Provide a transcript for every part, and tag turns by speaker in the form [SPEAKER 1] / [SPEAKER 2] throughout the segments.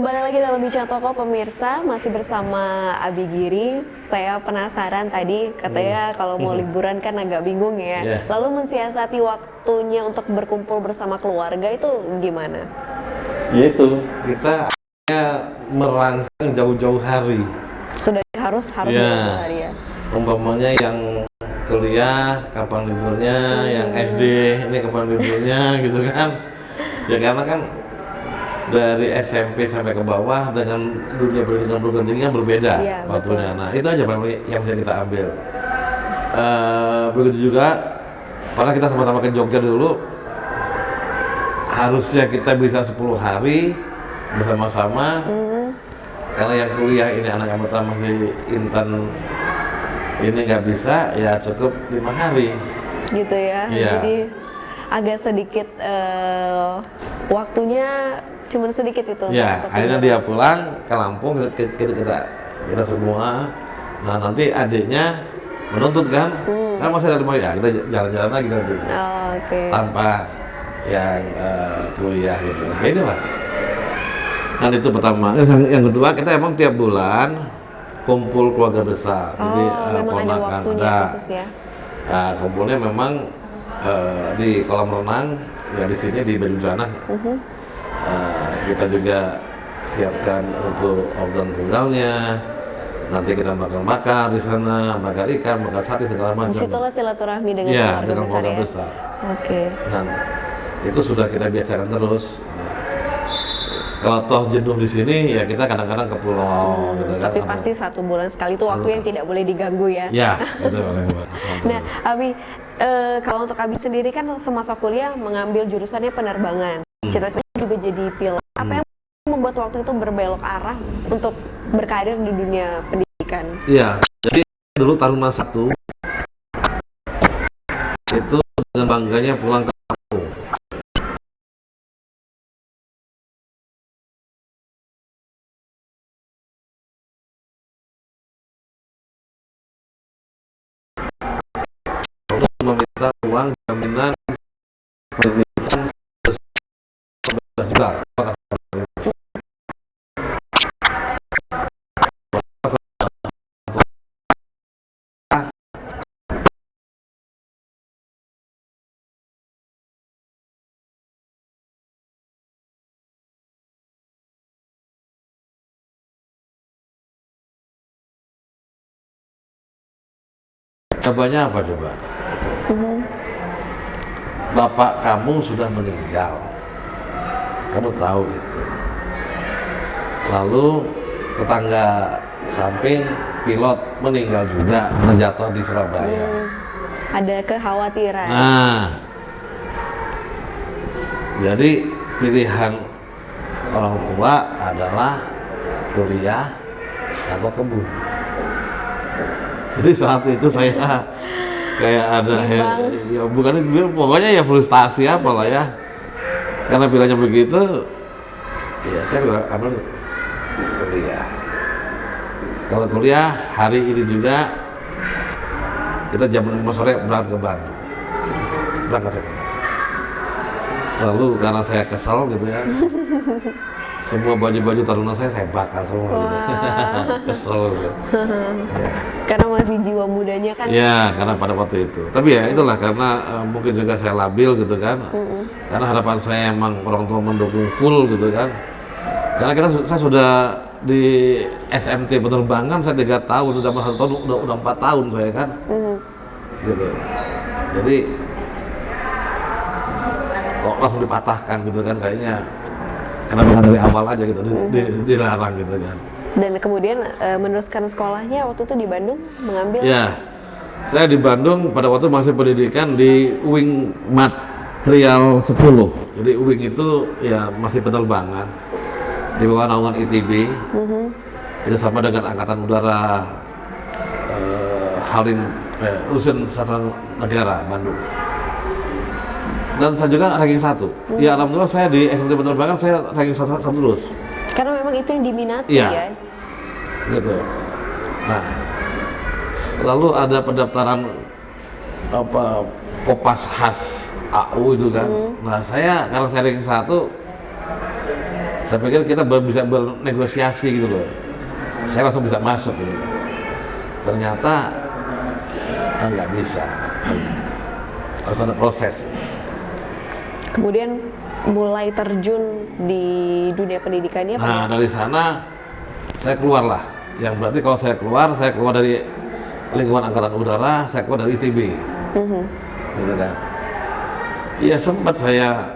[SPEAKER 1] Kembali lagi dalam Bincang Toko pemirsa, masih bersama Abi Giri. Saya penasaran tadi katanya kalau mau liburan kan agak bingung ya.
[SPEAKER 2] Yeah.
[SPEAKER 1] Lalu mensiasati waktunya untuk berkumpul bersama keluarga itu gimana?
[SPEAKER 2] Ya itu, kita merancang jauh-jauh hari.
[SPEAKER 1] Sudah harus
[SPEAKER 2] Ya.
[SPEAKER 1] jauh hari ya.
[SPEAKER 2] Umpamanya yang kuliah kapan liburnya, yang SD ini kapan liburnya gitu kan. Ya karena kan dari SMP sampai ke bawah dengan dunia pendidikan perguruan tinggi kan berbeda
[SPEAKER 1] Iya,
[SPEAKER 2] waktunya. Nah itu aja yang bisa kita ambil. Begitu juga, karena kita sama-sama ke Jogja dulu, harusnya kita bisa 10 hari bersama-sama. Karena yang kuliah ini anak yang pertama masih Intan ini nggak bisa, ya cukup 5 hari.
[SPEAKER 1] Gitu ya.
[SPEAKER 2] Iya.
[SPEAKER 1] Jadi agak sedikit waktunya cuma sedikit itu.
[SPEAKER 2] Ya,
[SPEAKER 1] untuk
[SPEAKER 2] akhirnya
[SPEAKER 1] liburan.
[SPEAKER 2] dia pulang ke Lampung, kita semua. Nah nanti adiknya menuntut kan, kan masih ada 5 hari, ya kita jalan-jalan lagi nanti.
[SPEAKER 1] Oh, oke.
[SPEAKER 2] Tanpa yang kuliah gitu. Ya inilah. Nah itu pertama. Yang kedua, kita emang tiap bulan kumpul keluarga besar. Jadi
[SPEAKER 1] memang ada
[SPEAKER 2] ponakan
[SPEAKER 1] waktunya khusus ya.
[SPEAKER 2] Nah, kumpulnya memang di kolam renang, ya di sini di Bencana. Kita juga siapkan untuk organ tunggalnya. Nanti kita bakar di sana, bakar ikan, bakar sate segala macam.
[SPEAKER 1] Disitulah silaturahmi dengan
[SPEAKER 2] Ya,
[SPEAKER 1] keluarga
[SPEAKER 2] dengan
[SPEAKER 1] besar
[SPEAKER 2] keluarga
[SPEAKER 1] ya.
[SPEAKER 2] besar.
[SPEAKER 1] Oke.
[SPEAKER 2] Dan itu sudah kita biasakan terus. Kalau toh jenuh di sini, ya kita kadang-kadang ke pulau gitu kan.
[SPEAKER 1] Tapi pasti 1 bulan sekali itu waktu yang tidak boleh diganggu ya.
[SPEAKER 2] Ya, itu.
[SPEAKER 1] Nah, Abi, kalau untuk Abi sendiri kan semasa kuliah mengambil jurusannya penerbangan. Cita-citanya juga jadi pilot. Apa yang membuat waktu itu berbelok arah untuk berkarir di dunia pendidikan?
[SPEAKER 2] Iya, jadi dulu Taruna 1 itu dengan bangganya pulang ke kampung. Untuk meminta uang jaminan pendidikan 11 juta. Jawabannya apa coba? Bapak kamu sudah meninggal, kamu tahu itu. Lalu tetangga samping pilot meninggal juga, jatuh di Surabaya.
[SPEAKER 1] Ada kekhawatiran.
[SPEAKER 2] Nah, jadi pilihan orang tua adalah kuliah atau kebun. Jadi saat itu saya kayak ada ya bukan pokoknya ya frustasi apalah ya, karena pilihannya begitu, ya saya juga ambil kuliah. Kalau kuliah hari ini juga kita jam 5 sore berangkat ke Bandung, berangkat ke Bandung. Lalu karena saya kesal gitu ya, semua baju-baju Taruna saya bakar semua gitu. Kesel gitu. Ya.
[SPEAKER 1] Karena masih jiwa mudanya kan.
[SPEAKER 2] Ya, karena pada waktu itu. Tapi ya itulah karena mungkin juga saya labil gitu kan. Karena harapan saya emang orang tua mendukung full gitu kan. Karena saya sudah di SMT penerbangan saya 3 tahun, udah 1 tahun, udah 4 tahun saya kan. Gitu. Jadi kok langsung dipatahkan gitu kan kayaknya. Karena bukan dari awal aja gitu, dilarang gitu kan.
[SPEAKER 1] Dan kemudian meneruskan sekolahnya waktu itu di Bandung mengambil.
[SPEAKER 2] Ya, saya di Bandung pada waktu masih pendidikan di Wing Material 10. Jadi Wing itu ya masih penerbangan di bawah naungan ITB. Itu sama dengan Angkatan Udara Halim Urusan Sastra Negara Bandung. Dan saya juga ranking 1. Ya alhamdulillah saya di SMT penerbangan saya ranking 1 terus.
[SPEAKER 1] Karena memang itu yang diminati
[SPEAKER 2] Iya.
[SPEAKER 1] ya.
[SPEAKER 2] Gitu. Nah, lalu ada pendaftaran Kopas khas AU itu kan. Nah, saya karena saya ranking 1 Saya pikir kita bisa bernegosiasi gitu loh. Saya langsung bisa masuk gitu kan. Ternyata nggak bisa. Harus ada proses.
[SPEAKER 1] Kemudian mulai terjun di dunia pendidikannya.
[SPEAKER 2] Nah, dari sana saya keluar lah. Yang berarti kalau saya keluar dari lingkungan angkatan udara, saya keluar dari ITB. Gitu kan. Iya, sempat saya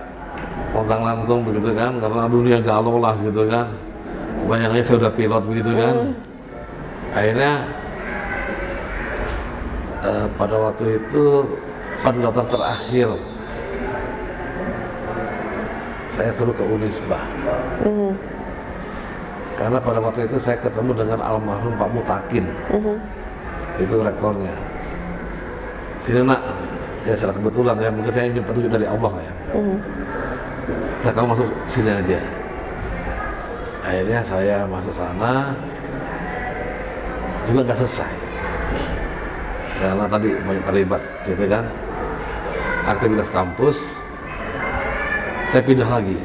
[SPEAKER 2] lontang-lantung begitu kan, karena dunia galau lah gitu kan. Bayangannya saya udah pilot begitu kan. Akhirnya pada waktu itu pendaftar terakhir saya suruh ke Unisba. Karena pada waktu itu saya ketemu dengan almarhum Pak Mutakin. Itu rektornya. Sini nak, ya secara kebetulan ya, mungkin saya ini petunjuk dari Allah ya. Nah, kamu masuk sini aja. Akhirnya saya masuk sana, juga nggak selesai. Karena tadi banyak terlibat, gitu kan. Aktivitas kampus, saya pindah lagi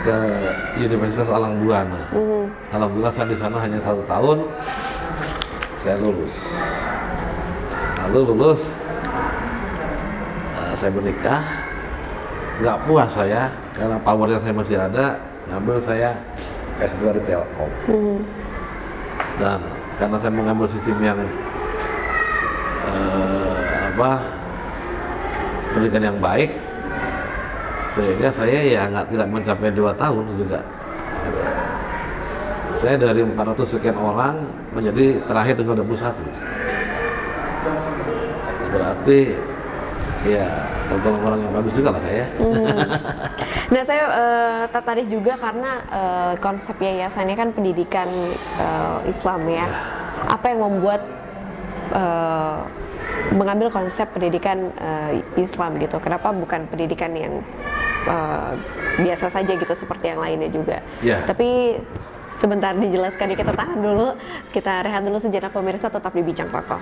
[SPEAKER 2] ke Universitas Alang Buana. Alhamdulillah saya di sana hanya 1 tahun, saya lulus. Lalu lulus, saya menikah. Nggak puas saya, karena powernya saya masih ada, ngambil saya S2 di Telkom. Dan karena saya mengambil sistem yang pendidikan yang baik, sehingga saya ya tidak mencapai 2 tahun juga. Saya dari 400 sekian orang menjadi terakhir tinggal 21. Berarti ya tergolong orang yang bagus juga lah saya.
[SPEAKER 1] Nah, saya tertarik juga karena konsep yayasannya kan pendidikan Islam ya. Apa yang membuat mengambil konsep pendidikan Islam gitu? Kenapa bukan pendidikan yang biasa saja gitu seperti yang lainnya juga? Tapi sebentar dijelaskan, kita tahan dulu, kita rehat dulu sejenak pemirsa, tetap di Bincang Tokoh.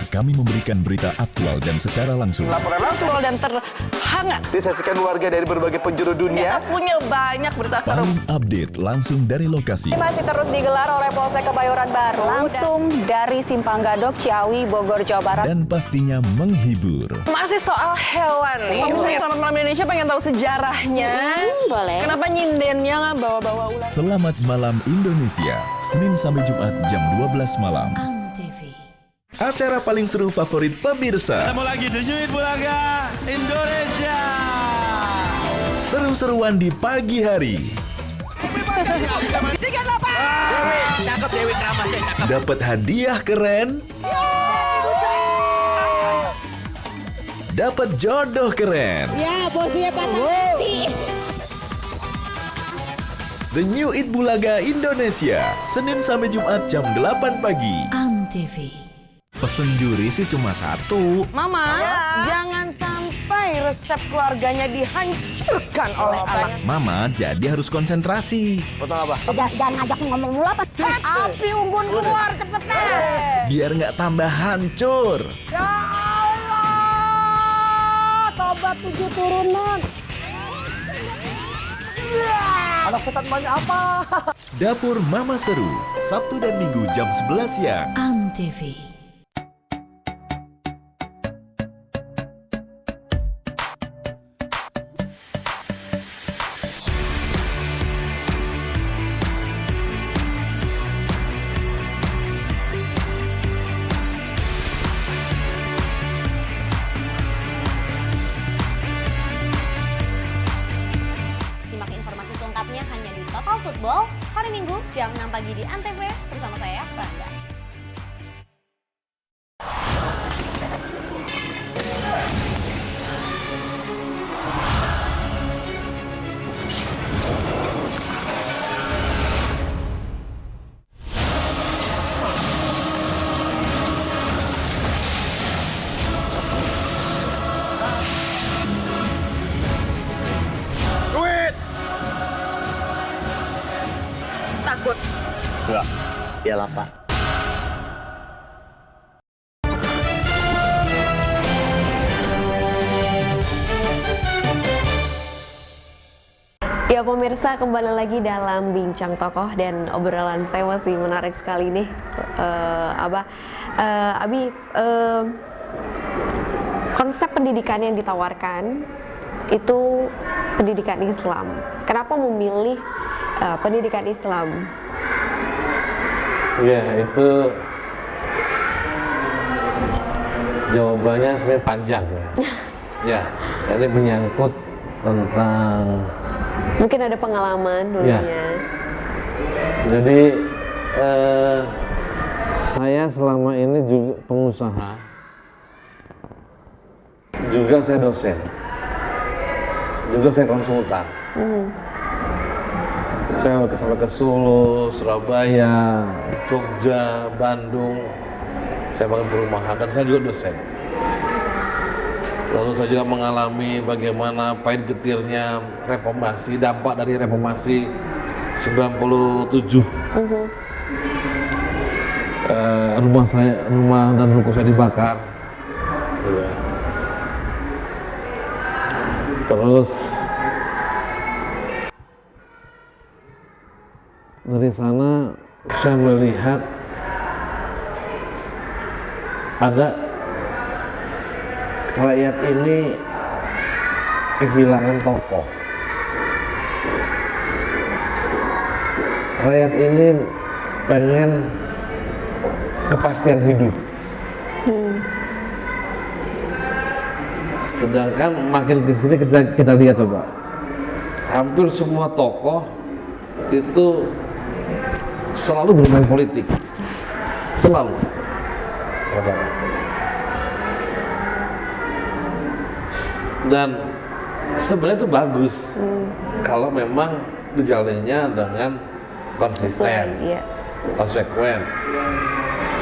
[SPEAKER 3] Kami memberikan berita aktual dan secara langsung.
[SPEAKER 4] Laporan langsung
[SPEAKER 5] dan terhangat
[SPEAKER 4] disaksikan warga dari berbagai penjuru dunia.
[SPEAKER 5] Kita punya banyak berita seru.
[SPEAKER 3] Paling update langsung dari lokasi.
[SPEAKER 6] Masih terus digelar oleh Polsek Kebayoran Baru.
[SPEAKER 7] Langsung dari Simpang Gadok, Ciawi, Bogor, Jawa Barat.
[SPEAKER 3] Dan pastinya menghibur.
[SPEAKER 5] Masih soal hewan nih. Kalau misalnya Selamat Malam Indonesia pengen tahu sejarahnya.
[SPEAKER 7] Boleh.
[SPEAKER 5] Kenapa nyindennya nggak bawa-bawa ular?
[SPEAKER 3] Selamat Malam Indonesia, Senin sampai Jumat jam 12 malam. Acara paling seru favorit pemirsa.
[SPEAKER 8] Ketemu lagi The New It Bulaga Indonesia.
[SPEAKER 3] Seru-seruan di pagi hari.
[SPEAKER 5] 38.
[SPEAKER 8] Cakep Dewi Kramasya, cakep.
[SPEAKER 3] Dapat hadiah keren. Dapat jodoh keren.
[SPEAKER 7] Ya, bosnya patah hati.
[SPEAKER 3] The New It Bulaga Indonesia, Senin sampai Jumat jam 8 pagi.
[SPEAKER 7] Antv.
[SPEAKER 9] Pesen juri sih cuma 1.
[SPEAKER 5] Mama, jangan sampai resep keluarganya dihancurkan oleh anak.
[SPEAKER 9] Mama jadi harus konsentrasi.
[SPEAKER 4] Potong apa?
[SPEAKER 7] Jangan ngajak ngomong mulu apa.
[SPEAKER 5] Api unggun keluar cepetan.
[SPEAKER 9] Biar nggak tambah hancur.
[SPEAKER 5] Ya Allah, tobat 7 turunan.
[SPEAKER 4] Anak setan banyak apa?
[SPEAKER 3] Dapur Mama Seru, Sabtu dan Minggu jam 11 siang.
[SPEAKER 7] Antv.
[SPEAKER 6] Simak informasi selengkapnya hanya di Total Football hari Minggu jam 6 pagi di Antv bersama saya, Randa.
[SPEAKER 8] Iyalah Pak.
[SPEAKER 1] Ya pemirsa, kembali lagi dalam Bincang Tokoh dan obrolan saya masih menarik sekali nih, Abi. Konsep pendidikan yang ditawarkan itu pendidikan Islam. Kenapa memilih pendidikan Islam?
[SPEAKER 2] Ya, itu jawabannya sebenarnya panjang ya. Ya, ini menyangkut tentang
[SPEAKER 1] Mungkin ada pengalaman dulunya.
[SPEAKER 2] Ya. Jadi saya selama ini juga pengusaha, juga saya dosen, juga saya konsultan. Saya sampai ke Solo, Surabaya, Jogja, Bandung. Saya bangun perumahan dan saya juga dosen. Lalu saya juga mengalami bagaimana pahit getirnya reformasi, dampak dari reformasi 97. Rumah dan ruko saya dibakar. Ya. Terus dari sana saya melihat ada rakyat ini kehilangan tokoh. Rakyat ini pengen kepastian hidup. Sedangkan makin ke sini kita lihat coba, hampir semua tokoh itu selalu bermain politik, selalu. Dan sebenarnya itu bagus kalau memang dijalannya dengan konsisten, konsekuen.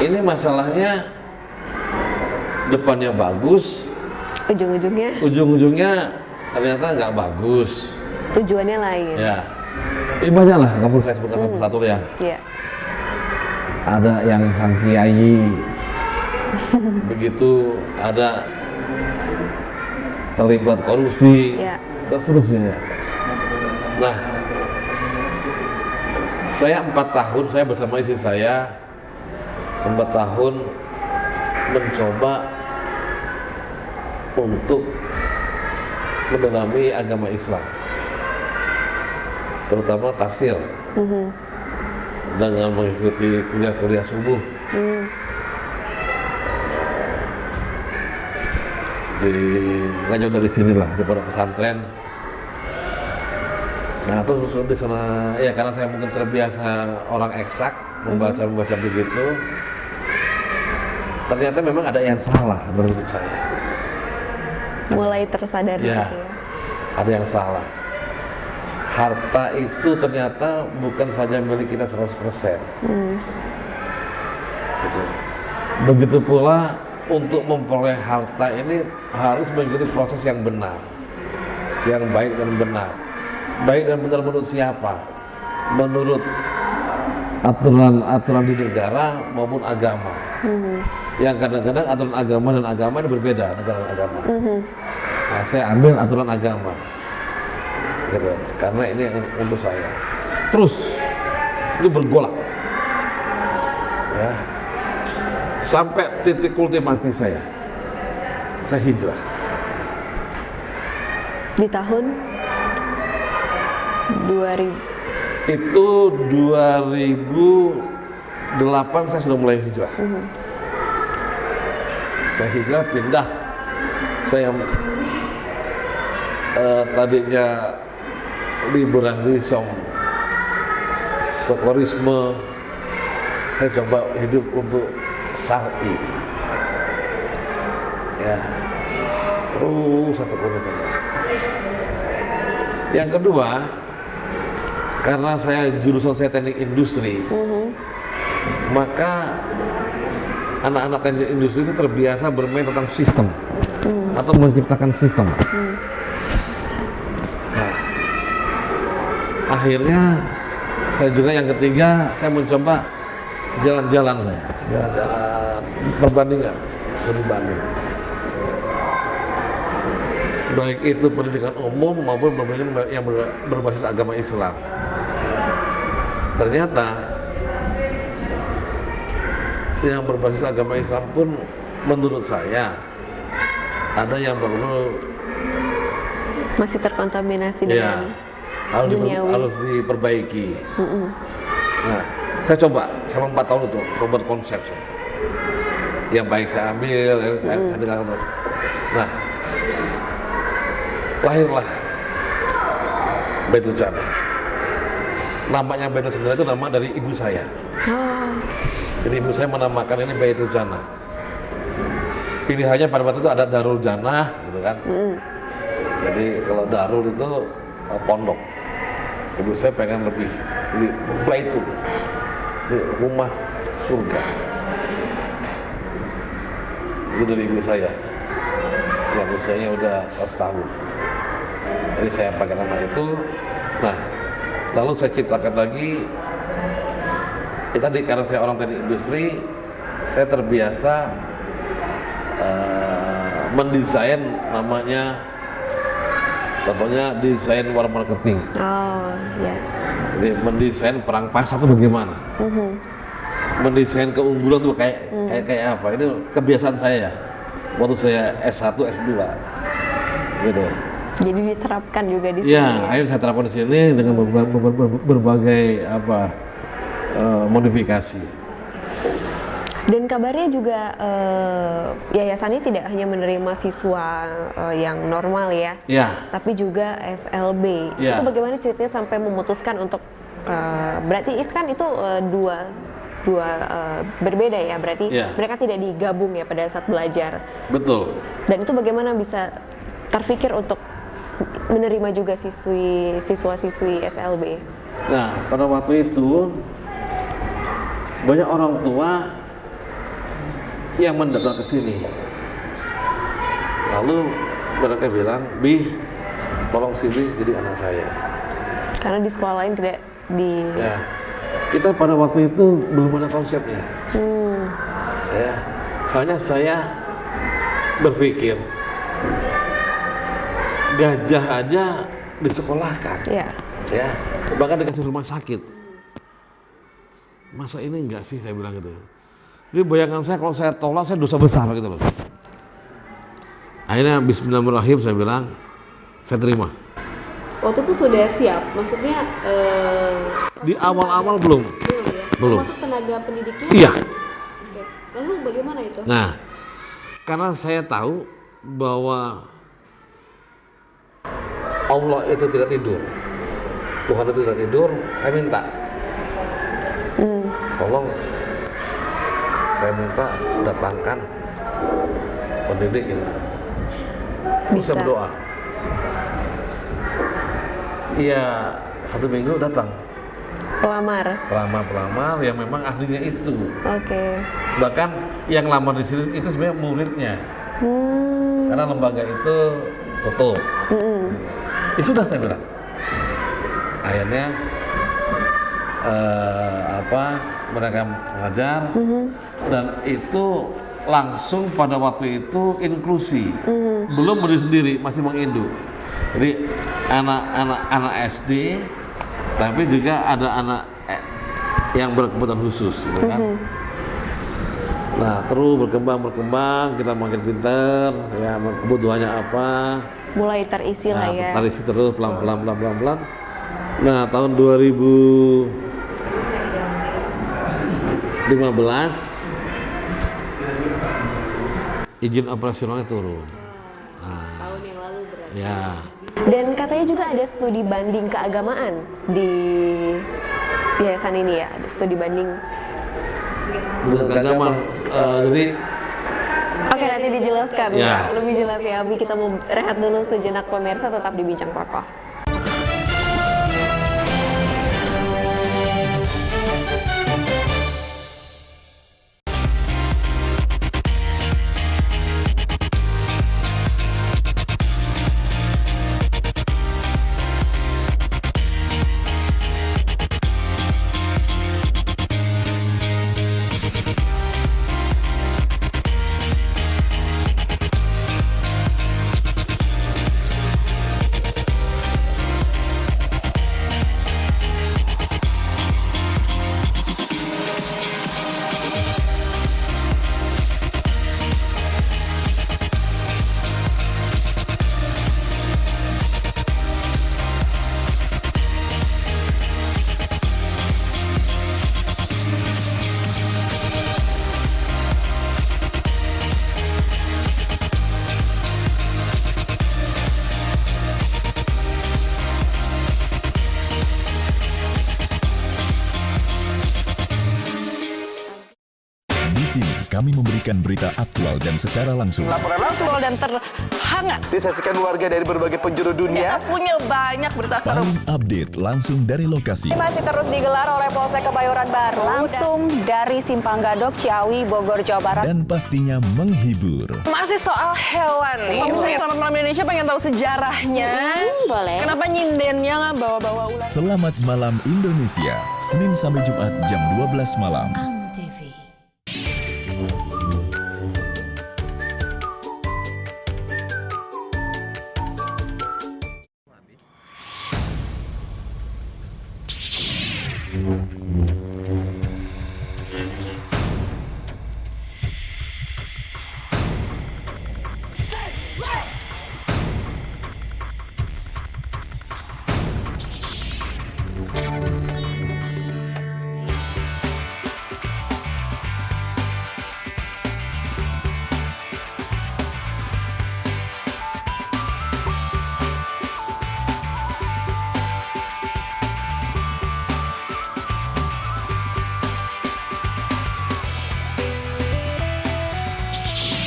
[SPEAKER 2] Ini masalahnya depannya bagus, ujung-ujungnya ternyata nggak bagus.
[SPEAKER 1] Tujuannya lain.
[SPEAKER 2] Ya, ini banyak lah, nggak perlu saya sebutkan satu-satu ya.
[SPEAKER 1] Iya.
[SPEAKER 2] Ada yang sang kiai, begitu ada terlibat korupsi, dan seterusnya. Nah, saya 4 tahun, saya bersama istri saya 4 tahun mencoba untuk mendalami agama Islam, terutama tafsir, dengan mengikuti kuliah-kuliah subuh. Nggak jauh dari sini lah, di pondok pesantren. Nah terus di sana ya, karena saya mungkin terbiasa orang eksak membaca begitu, ternyata memang ada yang salah menurut saya.
[SPEAKER 1] Mulai tersadari
[SPEAKER 2] Ya,
[SPEAKER 1] gitu ya.
[SPEAKER 2] ada yang salah. Harta itu ternyata bukan saja milik kita 100%. Gitu. Begitu pula untuk memperoleh harta ini harus mengikuti proses yang benar, yang baik dan benar. Baik dan benar menurut siapa? Menurut aturan di negara maupun agama. Yang kadang-kadang aturan agama dan agama ini berbeda, negara dan agama. Nah, saya ambil aturan agama, gitu, karena ini untuk saya. Terus itu bergolak, ya. Sampai titik ultimati saya hijrah.
[SPEAKER 1] Di tahun 2000.
[SPEAKER 2] Itu 2008 saya sudah mulai hijrah. Saya hijrah, pindah. Saya tadinya liberalisme, sekularisme, saya coba hidup untuk syar'i, ya, terus satu komentar. Yang kedua, karena jurusan saya teknik industri, maka anak-anak teknik industri itu terbiasa bermain tentang sistem atau menciptakan sistem. Nah, akhirnya saya juga yang ketiga, saya mencoba jalan-jalan saya, jalan-jalan perbandingan, studi banding. Baik itu pendidikan umum maupun pendidikan yang berbasis agama Islam. Ternyata yang berbasis agama Islam pun menurut saya ada yang perlu
[SPEAKER 1] Masih terkontaminasi
[SPEAKER 2] ya,
[SPEAKER 1] dengan duniawi.
[SPEAKER 2] harus diperbaiki. Nah, saya coba selama 4 tahun itu membuat konsep saya. Yang baik saya ambil, saya tinggalkan terus. Nah, lahirlah Baitul Jannah. Namanya Baitul Jannah itu nama dari ibu saya. Jadi ibu saya menamakan ini Baitul Jannah. Pilihannya pada waktu itu ada Darul Jannah, gitu kan. Jadi kalau Darul itu pondok. Ibu saya pengen lebih, jadi Baitul, rumah surga. Itu dari ibu saya, yang usianya udah 100 tahun. Jadi saya pakai nama itu. Nah, lalu saya ciptakan lagi. Tadi karena saya orang teknik industri, saya terbiasa mendesain namanya, contohnya desain war marketing.
[SPEAKER 1] Oh, ya.
[SPEAKER 2] Jadi mendesain perang pasar itu bagaimana? Mendesain keunggulan tuh kayak apa? Ini kebiasaan saya waktu saya S1, S2, gitu.
[SPEAKER 1] Jadi diterapkan juga di sini.
[SPEAKER 2] Ya, akhirnya saya terapkan di sini dengan berbagai modifikasi.
[SPEAKER 1] Dan kabarnya juga yayasan ini tidak hanya menerima siswa yang normal ya, tapi juga SLB.
[SPEAKER 2] Ya.
[SPEAKER 1] Itu bagaimana ceritanya sampai memutuskan untuk berarti itu kan dua berbeda ya, berarti mereka tidak digabung ya pada saat belajar.
[SPEAKER 2] Betul.
[SPEAKER 1] Dan itu bagaimana bisa terpikir untuk menerima juga siswa-siswi SLB?
[SPEAKER 2] Nah, pada waktu itu banyak orang tua yang mendatang ke sini. Lalu mereka bilang, "Bi, tolong sini jadi anak saya."
[SPEAKER 1] Karena di sekolah lain tidak di.
[SPEAKER 2] Ya, kita pada waktu itu belum ada konsepnya. Ya, hanya saya berpikir gajah aja disekolahkan.
[SPEAKER 1] Ya.
[SPEAKER 2] Ya, bahkan dikasih rumah sakit. Masa ini enggak sih, saya bilang gitu. Jadi bayangan saya kalau saya tolak, saya dosa besar gitu loh. Akhirnya bismillahirrahmanirrahim saya bilang, saya terima.
[SPEAKER 1] Waktu itu sudah siap, maksudnya
[SPEAKER 2] Di awal-awal belum. Belum.
[SPEAKER 1] Masuk tenaga pendidiknya?
[SPEAKER 2] Iya.
[SPEAKER 1] Oke. Lalu bagaimana itu?
[SPEAKER 2] Nah, karena saya tahu bahwa Allah itu tidak tidur, Tuhan itu tidak tidur, saya minta, tolong saya minta datangkan pendidik ini.
[SPEAKER 1] Bisa.
[SPEAKER 2] Saya berdoa. Iya, 1 minggu datang. Pelamar yang memang ahlinya itu.
[SPEAKER 1] Oke.
[SPEAKER 2] Bahkan yang lamar di sini itu sebenarnya muridnya. Karena lembaga itu tutup. Ya sudah, saya bilang. Akhirnya mereka mengajar dan itu langsung pada waktu itu inklusi. Belum berdiri sendiri, masih menginduk. Jadi anak SD, tapi juga ada anak yang berkebutuhan khusus, gitu kan. Nah, terus berkembang, kita makin pintar, ya kebutuhannya apa.
[SPEAKER 1] Mulai terisi lah ya.
[SPEAKER 2] Terisi terus pelan-pelan. Nah, tahun 2015 izin operasionalnya turun.
[SPEAKER 1] Tahun yang lalu berarti.
[SPEAKER 2] Ya.
[SPEAKER 1] Dan katanya juga ada studi banding keagamaan di yayasan ini ya, ada studi banding.
[SPEAKER 2] Keagamaan, jadi.
[SPEAKER 1] Oke, nanti dijelaskan
[SPEAKER 2] Ya.
[SPEAKER 1] lebih jelas ya. Abi, kita mau rehat dulu sejenak, pemirsa, tetap di Bincang Tokoh.
[SPEAKER 3] Di sini kami memberikan berita aktual dan secara langsung.
[SPEAKER 4] Laporan langsung
[SPEAKER 5] Dan terhangat.
[SPEAKER 4] disaksikan warga dari berbagai penjuru dunia.
[SPEAKER 5] Kita punya banyak berita seru.
[SPEAKER 3] Paling update langsung dari lokasi.
[SPEAKER 7] Masih terus digelar oleh Polsek Kebayoran Baru. Langsung dari Simpang Gadok, Ciawi, Bogor, Jawa Barat.
[SPEAKER 3] Dan pastinya menghibur.
[SPEAKER 5] Masih soal hewan nih. Misalnya Selamat Malam Indonesia pengen tahu sejarahnya.
[SPEAKER 6] Boleh.
[SPEAKER 5] Kenapa nyindennya nggak bawa-bawa ular?
[SPEAKER 3] Selamat Malam Indonesia, Senin sampai Jumat jam 12 malam.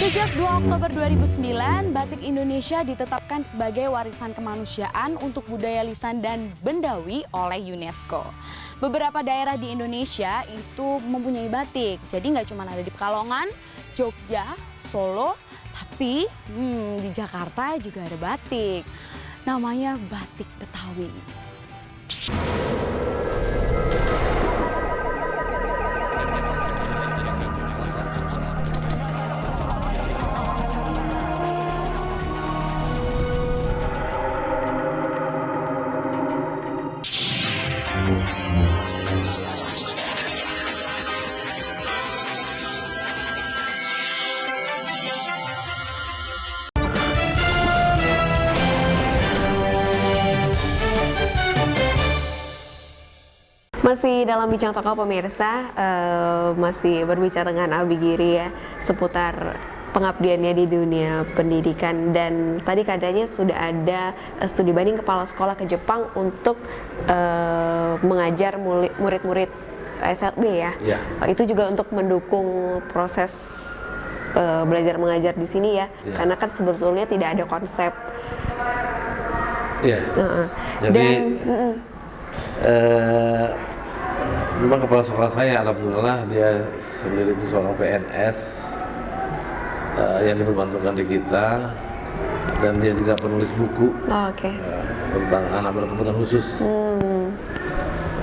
[SPEAKER 10] Sejak 2 Oktober 2009, batik Indonesia ditetapkan sebagai warisan kemanusiaan untuk budaya lisan dan bendawi oleh UNESCO. Beberapa daerah di Indonesia itu mempunyai batik, jadi nggak cuma ada di Pekalongan, Jogja, Solo, tapi di Jakarta juga ada batik. Namanya batik Betawi.
[SPEAKER 1] Masih dalam Bincang Toko pemirsa, masih berbicara dengan Abi Giri ya seputar pengabdiannya di dunia pendidikan, dan tadi katanya sudah ada studi banding kepala sekolah ke Jepang untuk mengajar murid-murid SLB ya. Itu juga untuk mendukung proses belajar mengajar di sini ya, karena kan sebetulnya tidak ada konsep.
[SPEAKER 2] Jadi memang kepala sekolah saya, alhamdulillah dia sendiri itu seorang PNS yang diperbantukan di kita, dan dia juga penulis buku tentang anak berkebutuhan khusus.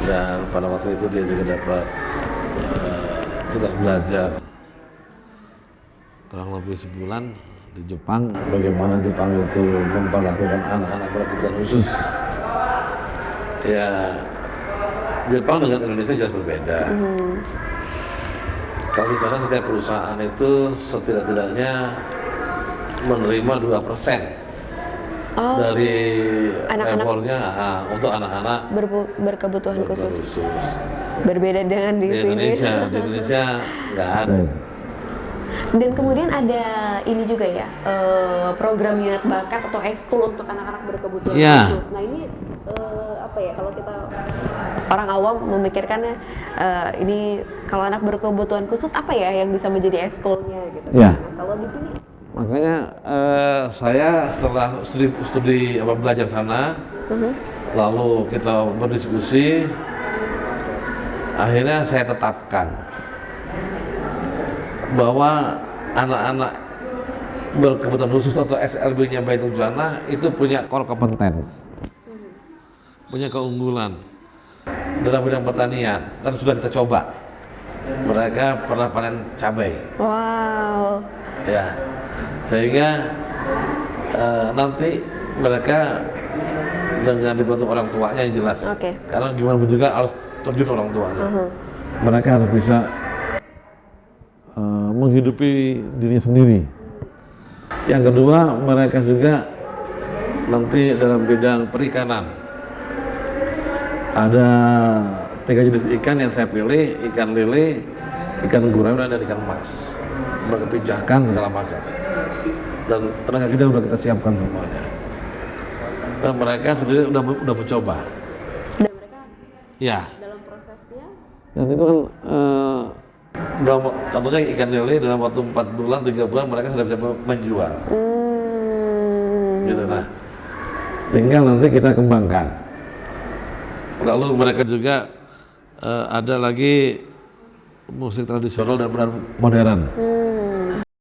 [SPEAKER 2] Dan pada waktu itu dia juga dapat tugas belajar kurang lebih sebulan di Jepang, bagaimana Jepang itu memperlakukan anak-anak berkebutuhan khusus. Ya, Jepang dengan Indonesia jelas berbeda. Kalau di sana setiap perusahaan itu setidak-tidaknya menerima 2% dari revolnya untuk anak-anak
[SPEAKER 1] berkebutuhan khusus. Berbeda dengan di sini.
[SPEAKER 2] Di Indonesia nggak ada.
[SPEAKER 1] Dan kemudian ada ini juga ya, program minat bakat atau ekskul untuk anak-anak berkebutuhan khusus. Nah ini apa ya, kalau kita orang awam memikirkannya ini kalau anak berkebutuhan khusus apa ya yang bisa menjadi ekskulnya gitu. Nah, kalau di sini
[SPEAKER 2] makanya saya setelah studi belajar sana, lalu kita berdiskusi, akhirnya saya tetapkan bahwa anak-anak berkebutuhan khusus atau SLB-nya Baitul Jannah itu punya core competence, punya keunggulan dalam bidang pertanian, dan sudah kita coba. Mereka pernah panen cabai.
[SPEAKER 1] Wow.
[SPEAKER 2] Ya, sehingga nanti mereka dengan dibantu orang tuanya yang jelas. Karena gimana pun juga harus terjun orang tuanya. Mereka harus bisa menghidupi dirinya sendiri. Yang kedua, mereka juga nanti dalam bidang perikanan. Ada 3 jenis ikan yang saya pilih: ikan lele, ikan gurame, dan ikan mas. Mereka pijahkan segala macam. Dan tenaga kita sudah kita siapkan semuanya. Dan mereka sendiri udah mencoba.
[SPEAKER 1] Dan mereka
[SPEAKER 2] ya
[SPEAKER 1] dalam prosesnya.
[SPEAKER 2] Dan itu kan contohnya ikan lele dalam waktu 4 bulan, 3 bulan mereka sudah bisa menjual. Gitu, nah tinggal nanti kita kembangkan. Lalu mereka juga ada lagi musik tradisional dan modern.